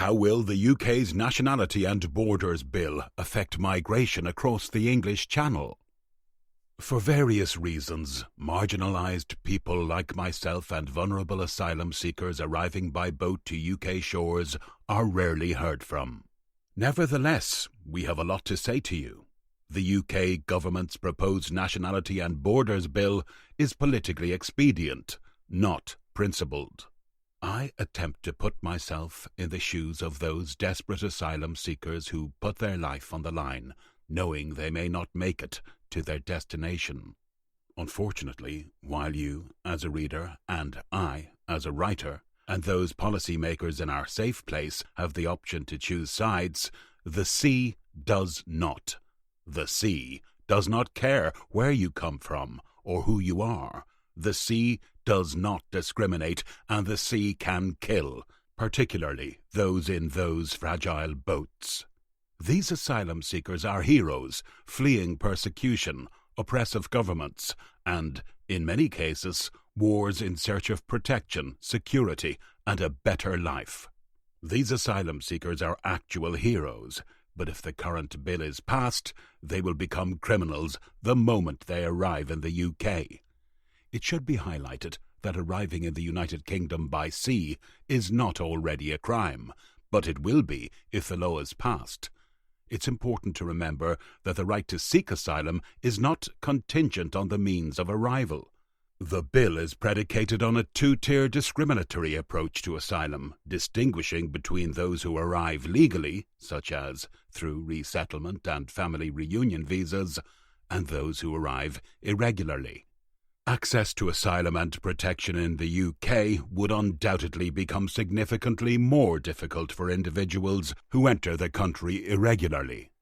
How will the UK's Nationality and Borders Bill affect migration across the English Channel? For various reasons, marginalised people like myself and vulnerable asylum seekers arriving by boat to UK shores are rarely heard from. Nevertheless, we have a lot to say to you. The UK government's proposed Nationality and Borders Bill is politically expedient, not principled. I attempt to put myself in the shoes of those desperate asylum seekers who put their life on the line, knowing they may not make it to their destination. Unfortunately, while you, as a reader, and I, as a writer, and those policymakers in our safe place have the option to choose sides, the sea does not. The sea does not care where you come from or who you are. The sea does not discriminate, and the sea can kill, particularly those in those fragile boats. These asylum seekers are heroes, fleeing persecution, oppressive governments, and, in many cases, wars in search of protection, security, and a better life. These asylum seekers are actual heroes, but if the current bill is passed, they will become criminals the moment they arrive in the UK. It should be highlighted that arriving in the United Kingdom by sea is not already a crime, but it will be if the law is passed. It's important to remember that the right to seek asylum is not contingent on the means of arrival. The bill is predicated on a two-tier discriminatory approach to asylum, distinguishing between those who arrive legally, such as through resettlement and family reunion visas, and those who arrive irregularly. Access to asylum and protection in the UK would undoubtedly become significantly more difficult for individuals who enter the country irregularly.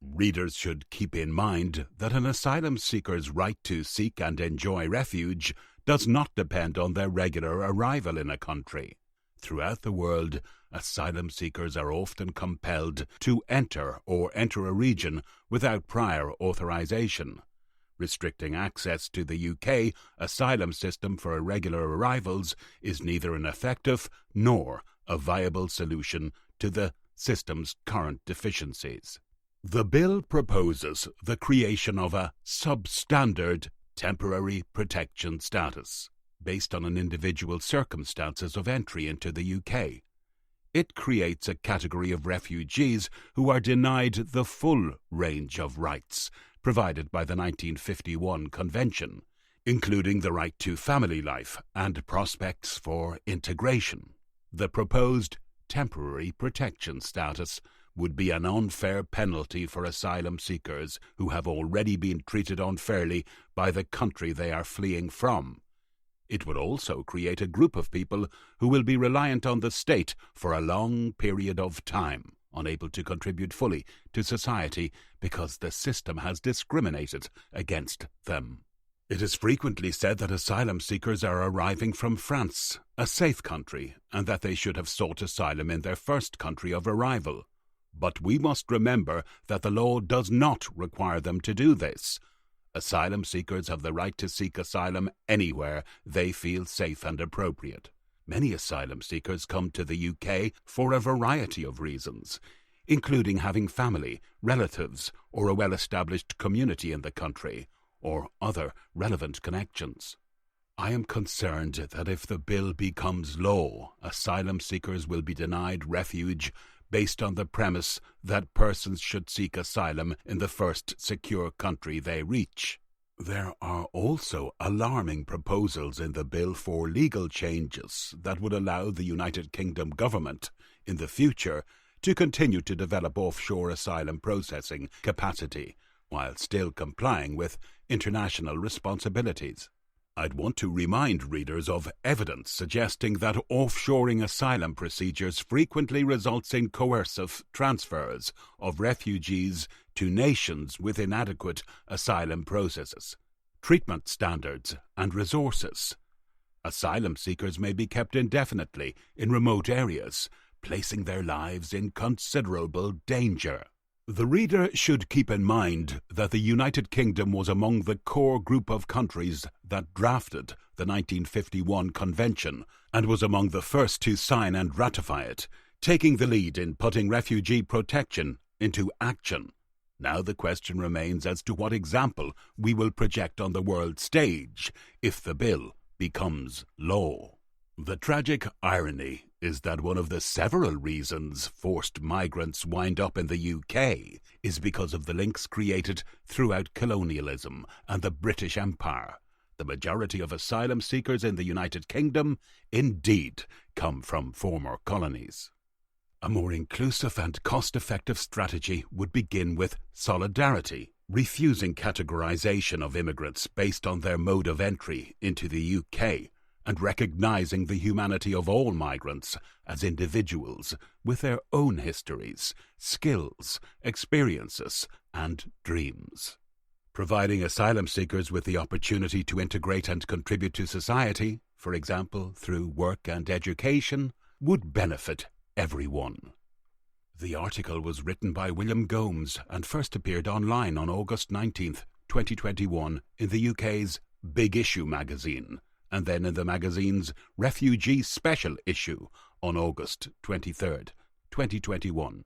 Readers should keep in mind that an asylum seeker's right to seek and enjoy refuge does not depend on their regular arrival in a country. Throughout the world, asylum seekers are often compelled to enter a region without prior authorization. Restricting access to the UK asylum system for irregular arrivals is neither an effective nor a viable solution to the system's current deficiencies. The bill proposes the creation of a substandard temporary protection status based on an individual's circumstances of entry into the UK. It creates a category of refugees who are denied the full range of rights provided by the 1951 Convention, including the right to family life and prospects for integration. The proposed temporary protection status would be an unfair penalty for asylum seekers who have already been treated unfairly by the country they are fleeing from. It would also create a group of people who will be reliant on the state for a long period of time, unable to contribute fully to society because the system has discriminated against them. It is frequently said that asylum seekers are arriving from France, a safe country, and that they should have sought asylum in their first country of arrival. But we must remember that the law does not require them to do this. Asylum seekers have the right to seek asylum anywhere they feel safe and appropriate. Many asylum seekers come to the UK for a variety of reasons, including having family, relatives, or a well-established community in the country, or other relevant connections. I am concerned that if the bill becomes law, asylum seekers will be denied refuge based on the premise that persons should seek asylum in the first secure country they reach. There are also alarming proposals in the bill for legal changes that would allow the United Kingdom government, in the future, to continue to develop offshore asylum processing capacity while still complying with international responsibilities. I'd want to remind readers of evidence suggesting that offshoring asylum procedures frequently results in coercive transfers of refugees to nations with inadequate asylum processes, treatment standards, and resources. Asylum seekers may be kept indefinitely in remote areas, placing their lives in considerable danger. The reader should keep in mind that the United Kingdom was among the core group of countries that drafted the 1951 Convention and was among the first to sign and ratify it, taking the lead in putting refugee protection into action. Now the question remains as to what example we will project on the world stage if the bill becomes law. The tragic irony is that one of the several reasons forced migrants wind up in the UK is because of the links created throughout colonialism and the British Empire. The majority of asylum seekers in the United Kingdom indeed come from former colonies. A more inclusive and cost-effective strategy would begin with solidarity, refusing categorization of immigrants based on their mode of entry into the UK, and recognizing the humanity of all migrants as individuals with their own histories, skills, experiences, and dreams. Providing asylum seekers with the opportunity to integrate and contribute to society, for example through work and education, would benefit everyone. The article was written by William Gomes and first appeared online on August 19th, 2021 in the UK's Big Issue magazine, and then in the magazine's Refugee Special issue on August 23rd, 2021.